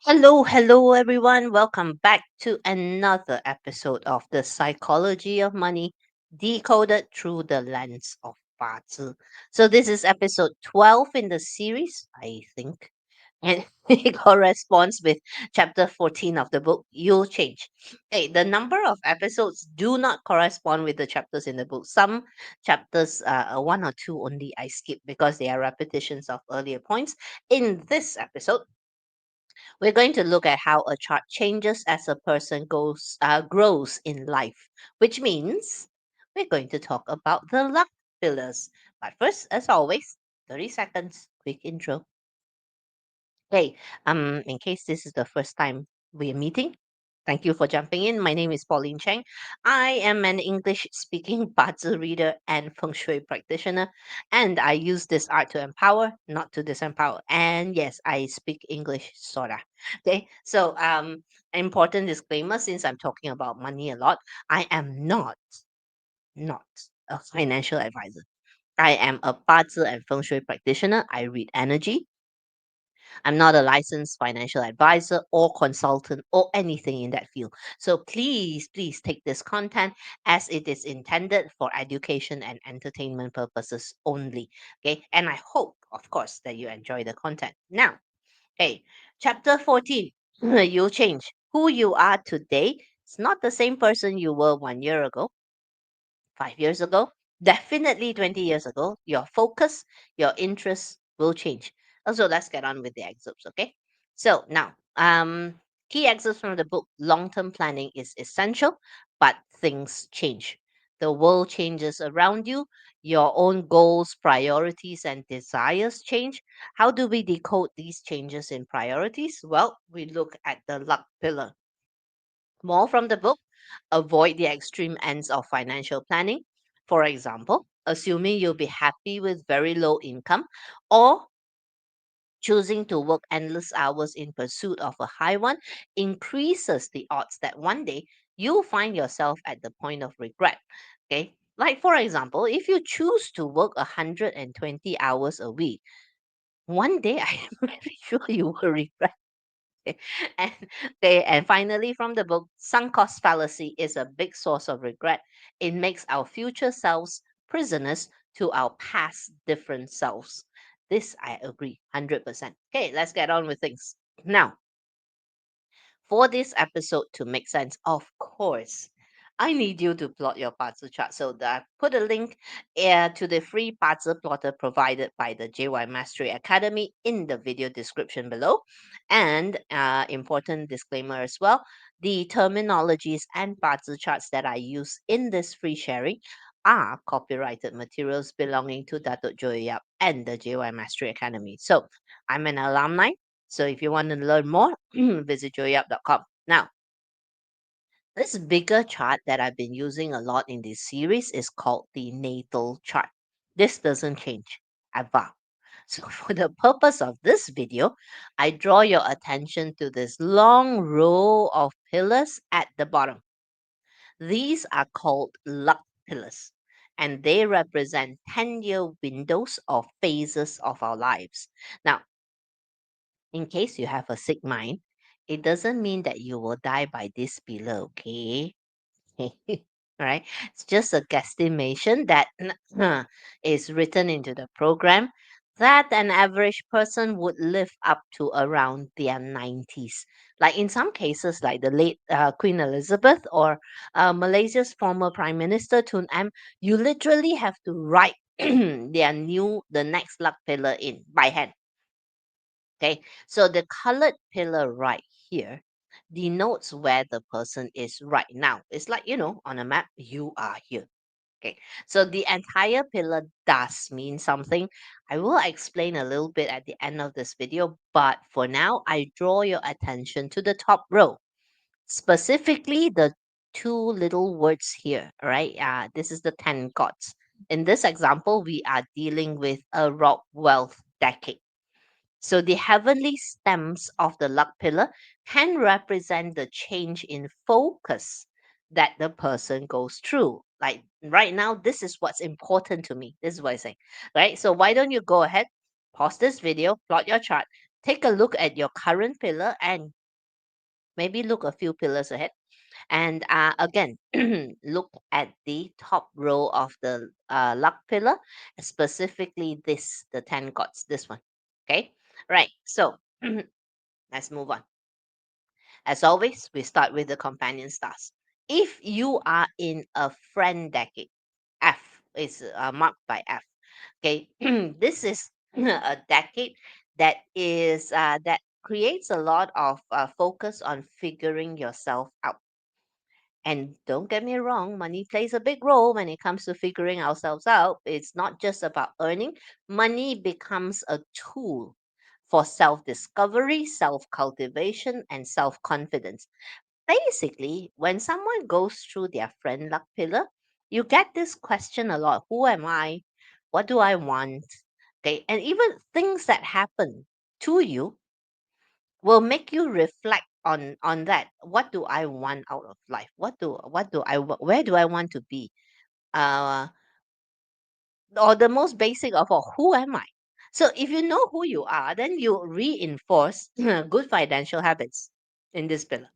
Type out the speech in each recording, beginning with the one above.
Hello, everyone. Welcome back to another episode of The Psychology of Money Decoded Through the Lens of BaZi. So, this is episode 12 in the series, I think, and it corresponds with chapter 14 of the book, You'll Change. Hey, the number of episodes do not correspond with the chapters in the book. Some chapters, one or two only, I skip because they are repetitions of earlier points. In this episode, we're going to look at how a chart changes as a person grows in life, which means we're going to talk about the luck pillars. But first, as always, 30 seconds, quick intro. Hey, in case this is the first time we're meeting, thank you for jumping in. My name is Pauline Cheng. I am an English speaking Bazi reader and feng shui practitioner, and I use this art to empower, not to disempower. And yes, I speak English, sorta. Okay, so important disclaimer since I'm talking about money a lot, I am not a financial advisor. I am a Bazi and feng shui practitioner. I read energy. I'm not a licensed financial advisor or consultant or anything in that field. So please take this content as it is intended for education and entertainment purposes only. Okay. And I hope, of course, that you enjoy the content. Now, hey, chapter 14, you'll change. Who you are today is not the same person you were 1 year ago, 5 years ago, definitely 20 years ago. Your focus, your interests will change. Also, let's get on with the excerpts, okay? So now, key excerpts from the book. Long-term planning is essential, but things change. The world changes around you. Your own goals, priorities, and desires change. How do we decode these changes in priorities? Well, we look at the luck pillar. More from the book. Avoid the extreme ends of financial planning. For example, assuming you'll be happy with very low income or choosing to work endless hours in pursuit of a high one increases the odds that one day you'll find yourself at the point of regret. Okay? Like, for example, if you choose to work 120 hours a week, one day I am very sure you will regret. and and finally, from the book, sunk cost fallacy is a big source of regret. It makes our future selves prisoners to our past different selves. This I agree 100%. Okay, let's get on with things. Now, for this episode to make sense, of course, I need you to plot your puzzle chart. So I put a link to the free puzzle plotter provided by the JY Mastery Academy in the video description below. And important disclaimer as well, the terminologies and puzzle charts that I use in this free sharing are copyrighted materials belonging to Datuk Joy Yap and the JY Mastery Academy. So I'm an alumni, so if you want to learn more, visit joyup.com. Now, this bigger chart that I've been using a lot in this series is called the natal chart. This doesn't change ever. So for the purpose of this video, I draw your attention to this long row of pillars at the bottom. These are called luck pillars, and they represent 10-year windows or phases of our lives. Now, in case you have a sick mind, it doesn't mean that you will die by this pillar, okay? All right. It's just a guesstimation that is written into the program that an average person would live up to around their 90s. Like in some cases, like the late Queen Elizabeth or Malaysia's former Prime Minister Tun Am, you literally have to write the next luck pillar in by hand. Okay, so the colored pillar right here denotes where the person is right now. It's like, on a map, you are here. Okay, so the entire pillar does mean something. I will explain a little bit at the end of this video, but for now, I draw your attention to the top row, specifically the two little words here, all right? This is the 10 gods. In this example, we are dealing with a rock wealth decade. So the heavenly stems of the luck pillar can represent the change in focus that the person goes through. Like right now, this is what's important to me. This is what I say. Right? So why don't you go ahead, pause this video, plot your chart, take a look at your current pillar and maybe look a few pillars ahead. And again, look at the top row of the luck pillar, specifically this, the 10 gods, this one. Okay, right. So let's move on. As always, we start with the companion stars. If you are in a friend decade, F is marked by F. Okay, this is a decade that creates a lot of focus on figuring yourself out. And don't get me wrong, money plays a big role when it comes to figuring ourselves out. It's not just about earning. Money becomes a tool for self discovery, self cultivation, and self confidence. Basically, when someone goes through their friend luck pillar, you get this question a lot: who am I? What do I want? Okay, and even things that happen to you will make you reflect on that. What do I want out of life? Where do I want to be? uh or the most basic of all, who am I? So if you know who you are, then you reinforce good financial habits in this pillar.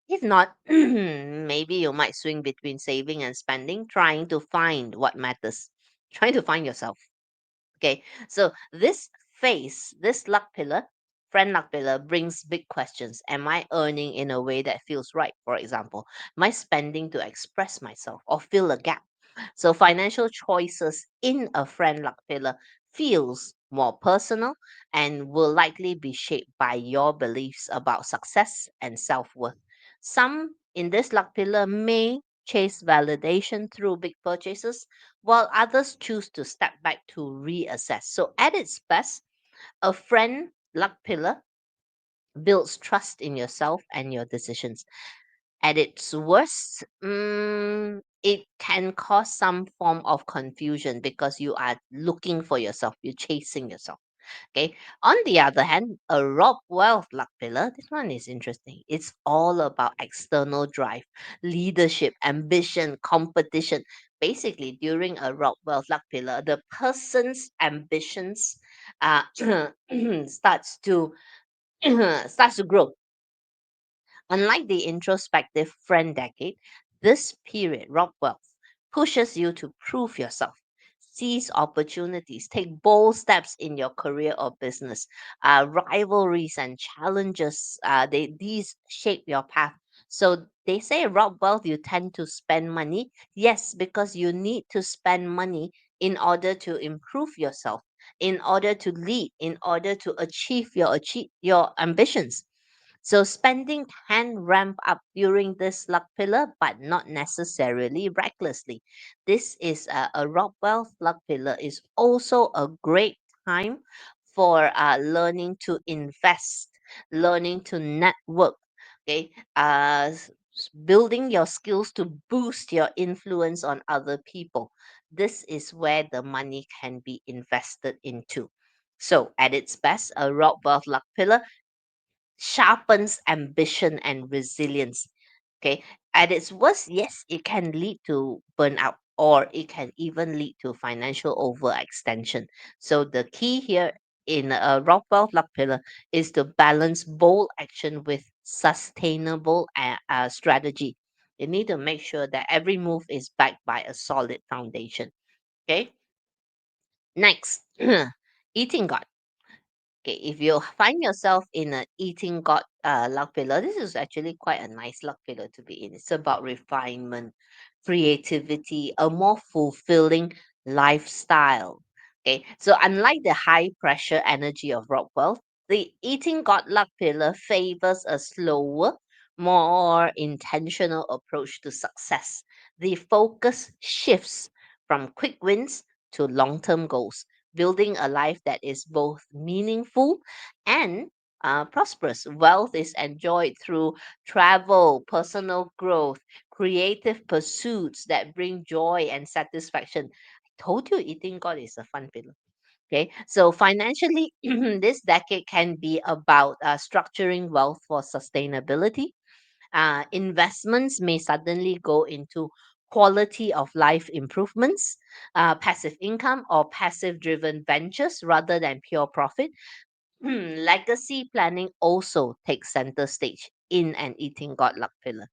If not, maybe you might swing between saving and spending, trying to find what matters, trying to find yourself. Okay, so this luck pillar, friend luck pillar, brings big questions. Am I earning in a way that feels right? For example, am I spending to express myself or fill a gap? So financial choices in a friend luck pillar feels more personal and will likely be shaped by your beliefs about success and self-worth. Some in this luck pillar may chase validation through big purchases, while others choose to step back to reassess. So, at its best, a friend luck pillar builds trust in yourself and your decisions. At its worst, it can cause some form of confusion because you are looking for yourself, you're chasing yourself. Okay. On the other hand, a rob wealth luck pillar, this one is interesting. It's all about external drive, leadership, ambition, competition. Basically, during a rob wealth luck pillar, the person's ambitions uh, starts to starts to grow. Unlike the introspective friend decade, this period, Rob Wealth, pushes you to prove yourself, seize opportunities, take bold steps in your career or business. Rivalries and challenges, these shape your path. So they say, Rob Wealth, you tend to spend money. Yes, because you need to spend money in order to improve yourself, in order to lead, in order to achieve your ambitions. So spending can ramp up during this luck pillar, but not necessarily recklessly. This is a rock wealth luck pillar is also a great time for learning to invest, learning to network. Okay, building your skills to boost your influence on other people. This is where the money can be invested into. So, at its best, a rock wealth luck pillar sharpens ambition and resilience. Okay. At its worst, yes, it can lead to burnout or it can even lead to financial overextension. So the key here in a Rockwell luck pillar is to balance bold action with sustainable strategy. You need to make sure that every move is backed by a solid foundation. Okay. Next, eating God. Okay, if you find yourself in an eating god luck pillar, this is actually quite a nice luck pillar to be in. It's about refinement, creativity, a more fulfilling lifestyle. Okay, so unlike the high pressure energy of Rockwell, the eating god luck pillar favors a slower, more intentional approach to success. The focus shifts from quick wins to long term goals, building a life that is both meaningful and prosperous. Wealth is enjoyed through travel, personal growth, creative pursuits that bring joy and satisfaction. I told you eating God is a fun pillar. Okay, so financially, this decade can be about structuring wealth for sustainability. Investments may suddenly go into quality of life improvements, passive income, or passive driven ventures rather than pure profit. Legacy planning also takes center stage in an eating god luck pillar,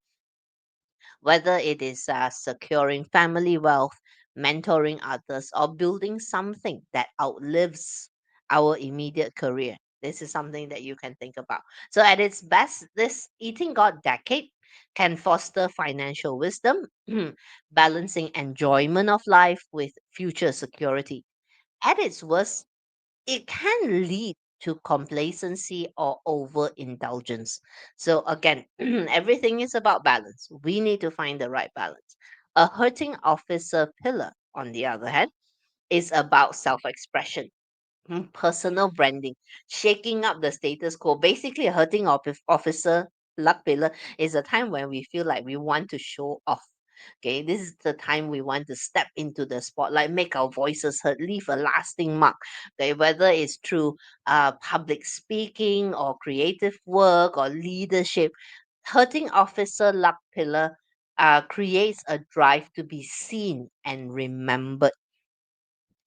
whether it is securing family wealth, mentoring others, or building something that outlives our immediate career. This is something that you can think about. So, at its best, this eating God decade can foster financial wisdom, balancing enjoyment of life with future security. At its worst, it can lead to complacency or overindulgence. So again, everything is about balance. We need to find the right balance. A hurting officer pillar, on the other hand, is about self-expression, personal branding, shaking up the status quo. Basically, a hurting officer luck pillar is a time when we feel like we want to show off. Okay, this is the time we want to step into the spotlight, make our voices heard, leave a lasting mark. Okay, whether it's through public speaking or creative work or leadership, hurting officer luck pillar creates a drive to be seen and remembered.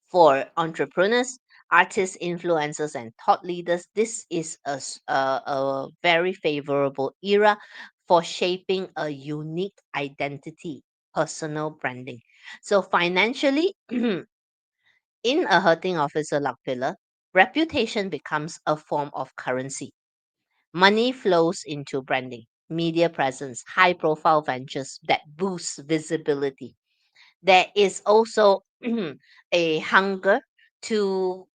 For entrepreneurs, artists, influencers, and thought leaders, this is a very favorable era for shaping a unique identity, personal branding. So, financially, in a hurting officer luck pillar, reputation becomes a form of currency. Money flows into branding, media presence, high profile ventures that boost visibility. There is also a hunger to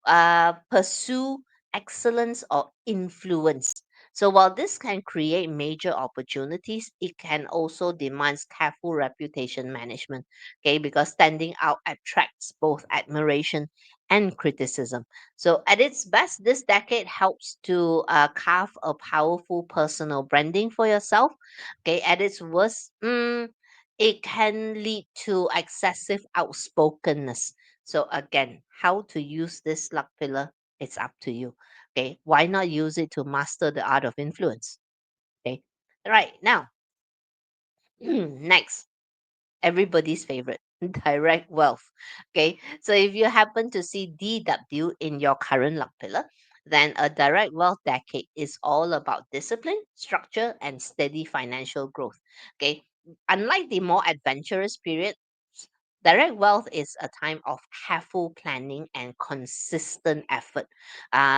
pursue excellence or influence. So while this can create major opportunities, it can also demand careful reputation management. Okay, because standing out attracts both admiration and criticism. So at its best, this decade helps to carve a powerful personal branding for yourself. Okay, at its worst, it can lead to excessive outspokenness. So again, how to use this luck pillar, it's up to you. Okay. Why not use it to master the art of influence? Okay. Right. Now, next, everybody's favorite, direct wealth. Okay, so if you happen to see DW in your current luck pillar, then a direct wealth decade is all about discipline, structure, and steady financial growth. Okay, unlike the more adventurous period, direct wealth is a time of careful planning and consistent effort.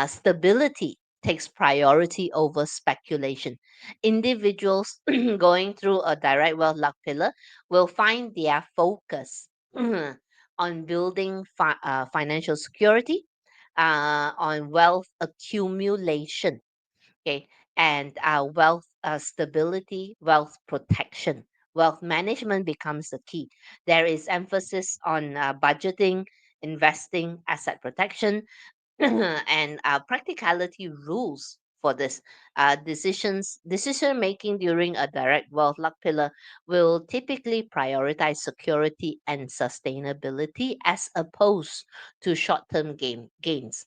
Stability takes priority over speculation. Individuals going through a direct wealth luck pillar will find their focus on building financial security, on wealth accumulation, okay, and wealth stability, wealth protection. Wealth management becomes the key. There is emphasis on budgeting, investing, asset protection, and practicality rules for this. Decision making during a direct wealth luck pillar will typically prioritize security and sustainability as opposed to short-term gains.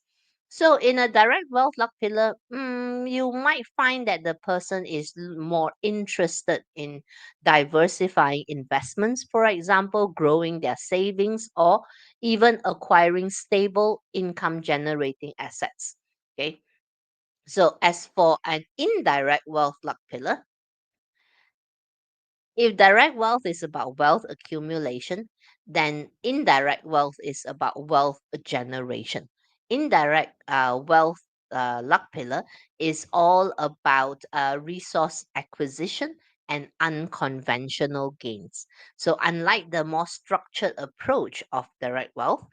So in a direct wealth luck pillar, you might find that the person is more interested in diversifying investments, for example, growing their savings, or even acquiring stable income generating assets. Okay. So as for an indirect wealth luck pillar, if direct wealth is about wealth accumulation, then indirect wealth is about wealth generation. Indirect wealth luck pillar is all about resource acquisition and unconventional gains. So, unlike the more structured approach of direct wealth,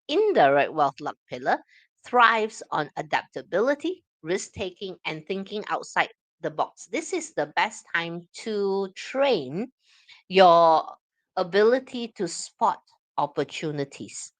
indirect wealth luck pillar thrives on adaptability, risk taking, and thinking outside the box. This is the best time to train your ability to spot opportunities.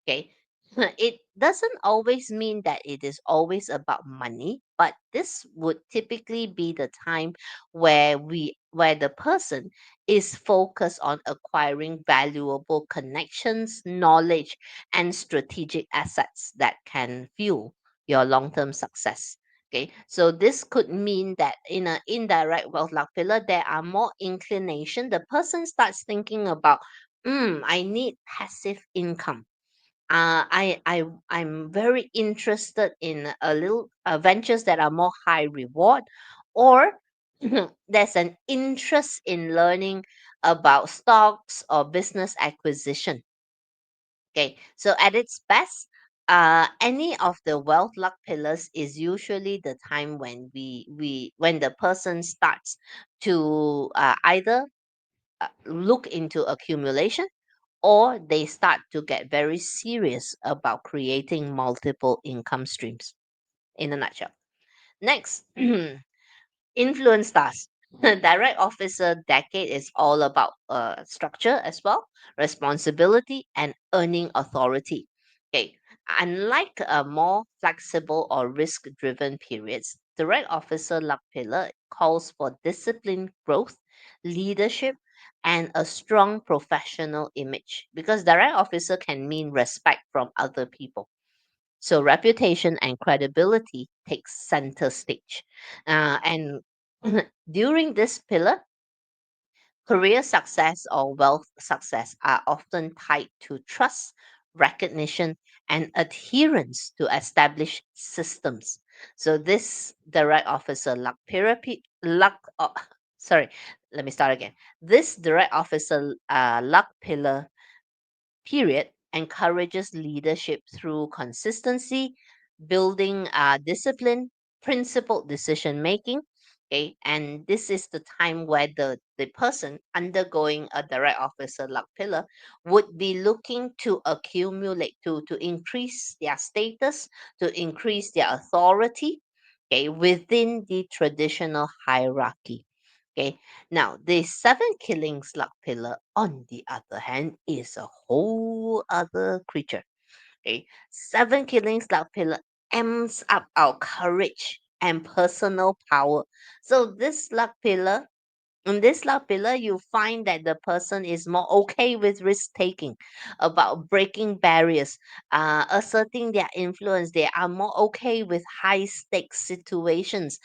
Okay. It doesn't always mean that it is always about money, but this would typically be the time where the person is focused on acquiring valuable connections, knowledge, and strategic assets that can fuel your long-term success. Okay, so this could mean that in an indirect wealth luck pillar, there are more inclination. The person starts thinking about, I need passive income. I'm very interested in a little ventures that are more high reward, or there's an interest in learning about stocks or business acquisition. Okay, so at its best, any of the wealth luck pillars is usually the time when when the person starts to either look into accumulation, or they start to get very serious about creating multiple income streams, in a nutshell. Next, influence stars. Direct officer decade is all about structure as well, responsibility, and earning authority. Okay, unlike more flexible or risk-driven periods, direct officer luck pillar calls for disciplined growth, leadership, and a strong professional image, because direct officer can mean respect from other people. So reputation and credibility takes center stage. And during this pillar, career success or wealth success are often tied to trust, recognition, and adherence to established systems. So this direct officer luck pyramid luck sorry, let me start again. This direct officer luck pillar period encourages leadership through consistency, building discipline, principled decision making. Okay, and this is the time where the person undergoing a direct officer luck pillar would be looking to accumulate, to increase their status, to increase their authority, okay, within the traditional hierarchy. Okay, now the seven killings luck pillar, on the other hand, is a whole other creature. Okay, seven killings luck pillar amps up our courage and personal power. So this luck pillar in this love pillar, you find that the person is more okay with risk taking, about breaking barriers, asserting their influence. They are more okay with high stakes situations.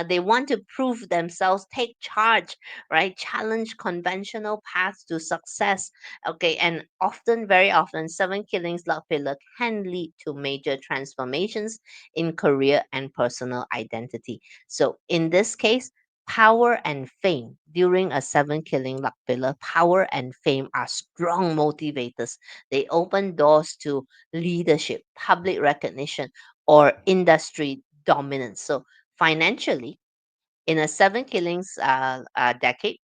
They want to prove themselves, take charge, right? Challenge conventional paths to success. Okay, and often, very often, seven killings love pillar can lead to major transformations in career and personal identity. So, in this case, power and fame during a seven killing luck pillar, power and fame are strong motivators. They open doors to leadership, public recognition, or industry dominance. So financially, in a seven killings decade,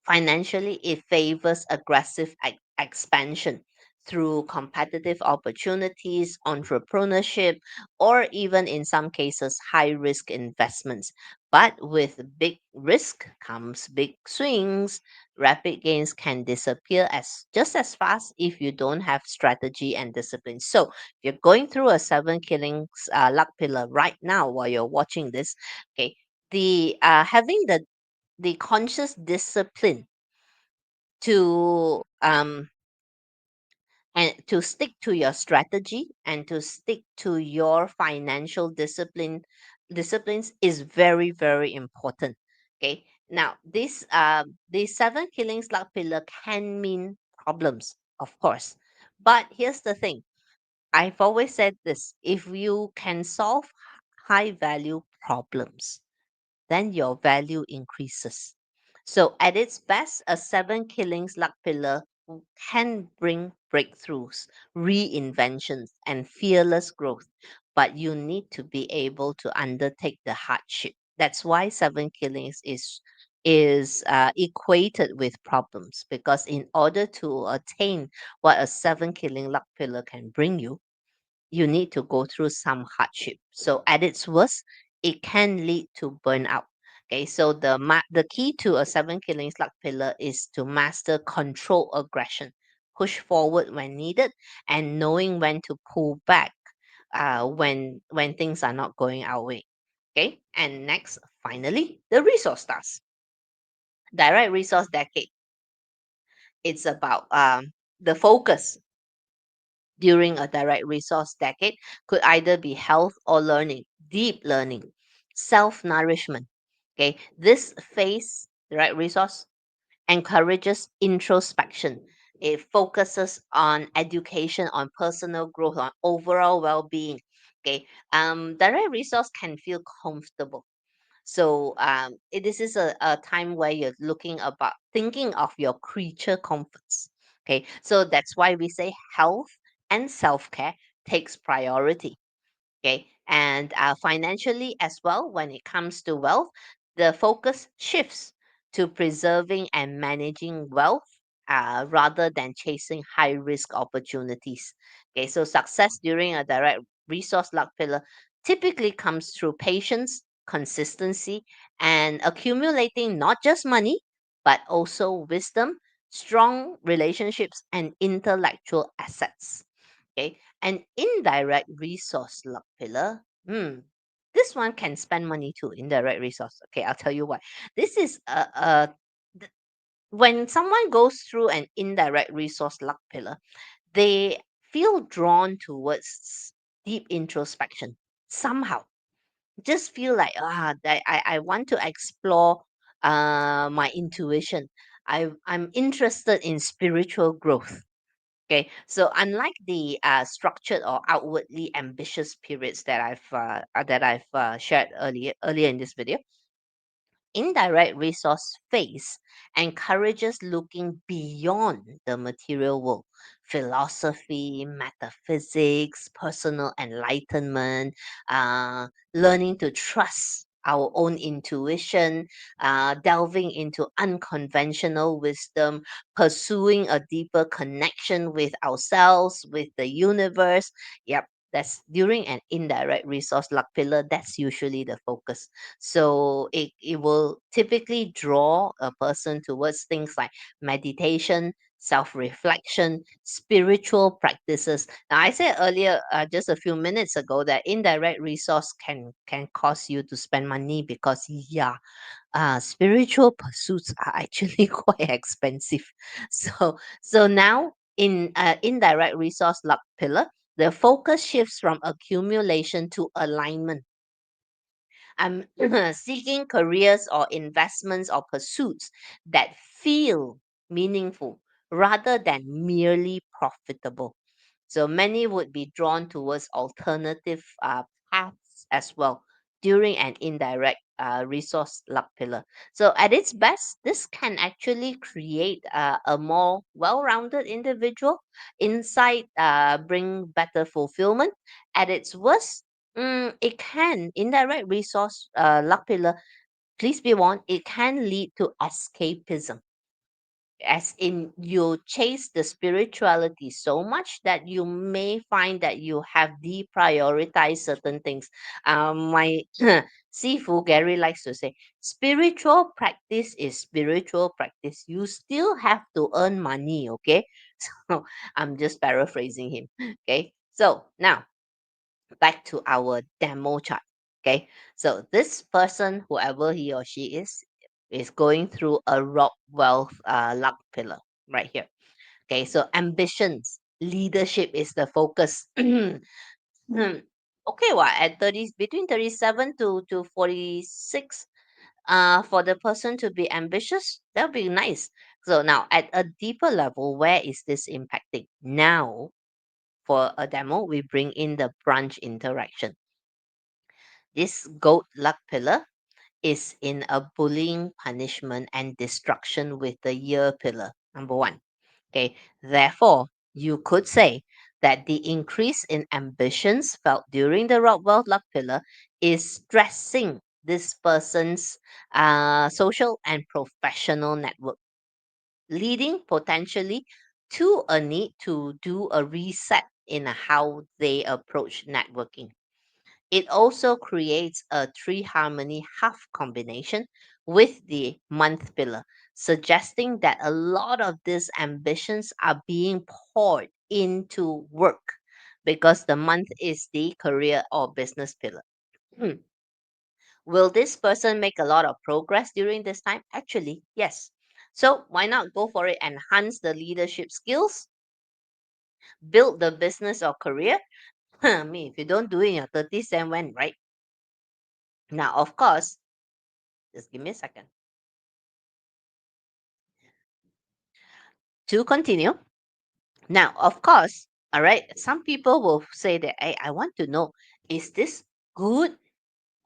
financially, it favors aggressive expansion through competitive opportunities, entrepreneurship, or even in some cases, high risk investments. But with big risk comes big swings. Rapid gains can disappear as just as fast if you don't have strategy and discipline. So, if you're going through a seven killings luck pillar right now while you're watching this, okay, the having the conscious discipline to and to stick to your strategy and to stick to your financial disciplines is very, very important. Okay, now this the seven killings luck pillar can mean problems, of course, but here's the thing. I've always said this: if you can solve high value problems, then your value increases. So, at its best, a seven killings luck pillar can bring breakthroughs, reinventions, and fearless growth. But you need to be able to undertake the hardship. That's why seven killings is equated with problems, because in order to attain what a seven killing luck pillar can bring you, you need to go through some hardship. So at its worst, it can lead to burnout. Okay, so the key to a seven killings luck pillar is to master control aggression, push forward when needed, and knowing when to pull back when things are not going our way. Okay, and next, finally, the resource stars. Direct resource decade. It's about the focus during a direct resource decade could either be health or learning, deep learning, self nourishment. Okay, this phase, direct resource, encourages introspection, It focuses on education, on personal growth, on overall well-being. Okay, direct resource can feel comfortable. So this is a time where you're looking about thinking of your creature comforts. Okay, so that's why we say health and self-care takes priority. Okay, and financially as well, when it comes to wealth, the focus shifts to preserving and managing wealth rather than chasing high risk opportunities. Okay, so success during a direct resource luck pillar typically comes through patience, consistency, and accumulating not just money but also wisdom, strong relationships, and intellectual assets. Okay, an indirect resource luck pillar. This one can spend money too. Indirect resource. Okay, I'll tell you why. This is th- when someone goes through an indirect resource luck pillar, they feel drawn towards deep introspection somehow. Just feel like that I want to explore my intuition. I'm interested in spiritual growth. Okay, so unlike the structured or outwardly ambitious periods that I've shared earlier in this video, indirect resource phase encourages looking beyond the material world, philosophy, metaphysics, personal enlightenment, learning to trust our own intuition, delving into unconventional wisdom, pursuing a deeper connection with ourselves, with the universe. Yep, that's during an indirect resource luck pillar. That's usually the focus. So it will typically draw a person towards things like meditation, self-reflection, spiritual practices. Now, I said earlier, just a few minutes ago, that indirect resource can cause you to spend money because yeah, spiritual pursuits are actually quite expensive. So now in indirect resource luck pillar, the focus shifts from accumulation to alignment. I'm seeking careers or investments or pursuits that feel meaningful rather than merely profitable. So many would be drawn towards alternative paths as well during an indirect resource luck pillar. So at its best, this can actually create a more well-rounded individual. Insight bring better fulfillment. At its worst, it can indirect resource luck pillar. Please be warned, it can lead to escapism, as in you chase the spirituality so much that you may find that you have deprioritized certain things. My Sifu Gary likes to say, spiritual practice is spiritual practice. You still have to earn money, okay? So I'm just paraphrasing him. Okay. So now back to our demo chart. Okay, so this person, whoever he or she is going through a rock wealth luck pillar right here. Okay, so ambitions, leadership is the focus. Okay, well, at 30, between 37 to 46, for the person to be ambitious, that would be nice. So now at a deeper level, where is this impacting? Now, for a demo, we bring in the branch interaction. This goat luck pillar is in a bullying, punishment, and destruction with the year pillar, number one. Okay, therefore, you could say that the increase in ambitions felt during the Rockwell luck pillar is stressing this person's social and professional network, leading potentially to a need to do a reset in how they approach networking. It also creates a three harmony half combination with the month pillar, suggesting that a lot of these ambitions are being poured into work because the month is the career or business pillar. Hmm. Will this person make a lot of progress during this time? Actually, yes. So why not go for it? Enhance the leadership skills, build the business or career. I mean, if you don't do it in your 30s, then when, right? Now, of course, just give me a second. To continue, Now, of course, all right, some people will say that, hey, I want to know, is this good?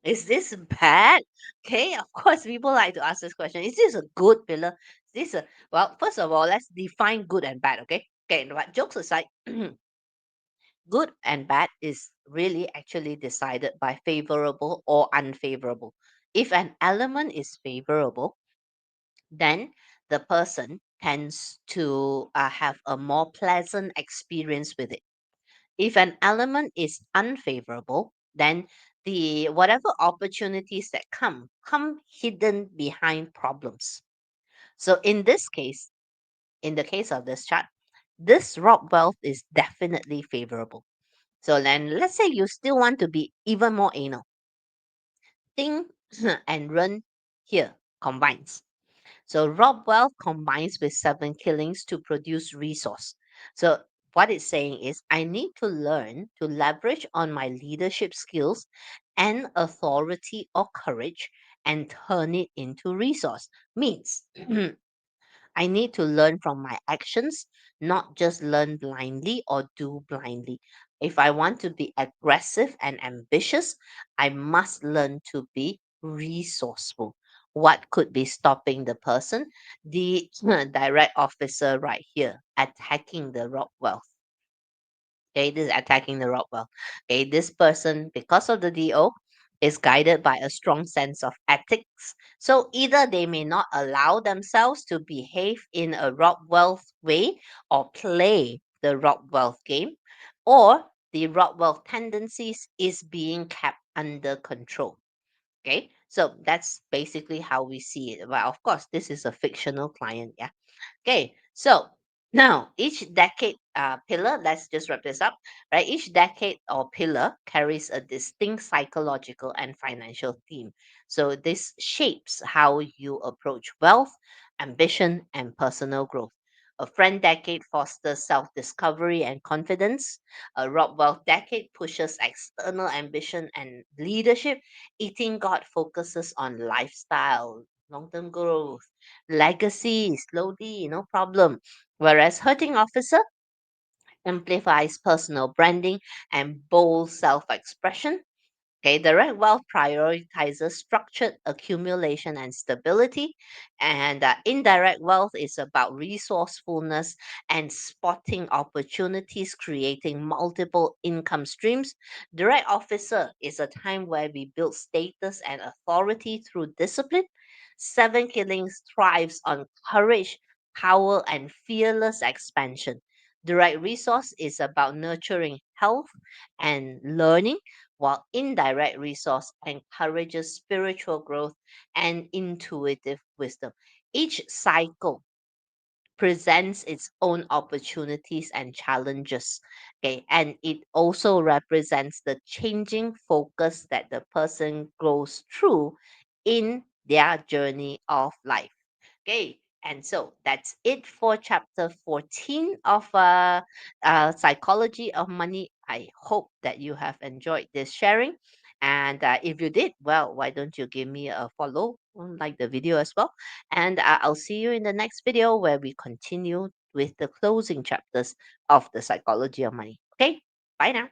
Is this bad? Okay, of course, people like to ask this question. Is this a good pillar? Is this a, well, first of all, let's define good and bad, okay? Okay, but jokes aside, good and bad is really actually decided by favorable or unfavorable. If an element is favorable, then the person tends to have a more pleasant experience with it. If an element is unfavorable, then the whatever opportunities that come hidden behind problems. So in this case, in the case of this chart, this rock wealth is definitely favorable. So then let's say you still want to be even more anal. Think and run here combines. So rob wealth combines with seven killings to produce resource. So what it's saying is I need to learn to leverage on my leadership skills and authority or courage and turn it into resource. Means I need to learn from my actions, not just learn blindly or do blindly. If I want to be aggressive and ambitious, I must learn to be resourceful. What could be stopping the person? The direct officer right here attacking the rock wealth. Okay, this is attacking the Rockwell. Okay, this person, because of the DO, is guided by a strong sense of ethics. So either they may not allow themselves to behave in a Rockwell way or play the Rockwell game, or the Rockwell tendencies is being kept under control. Okay, so that's basically how we see it. But of course, this is a fictional client. Yeah. Okay, so now each decade pillar, let's just wrap this up, right? Each decade or pillar carries a distinct psychological and financial theme. So this shapes how you approach wealth, ambition, and personal growth. A friend decade fosters self discovery and confidence. A rob wealth decade pushes external ambition and leadership. Eating God focuses on lifestyle, long term growth, legacy, slowly, no problem. Whereas hurting officer amplifies personal branding and bold self-expression. Okay, direct wealth prioritizes structured accumulation and stability, and indirect wealth is about resourcefulness and spotting opportunities, creating multiple income streams. Direct officer is a time where we build status and authority through discipline. Seven Killings thrives on courage, power, and fearless expansion. Direct resource is about nurturing health and learning, while indirect resource encourages spiritual growth and intuitive wisdom. Each cycle presents its own opportunities and challenges. Okay, and it also represents the changing focus that the person goes through in their journey of life. Okay, and so that's it for chapter 14 of Psychology of Money. I hope that you have enjoyed this sharing. And if you did, well, why don't you give me a follow, like the video as well? And I'll see you in the next video where we continue with the closing chapters of the Psychology of Money. Okay, bye now.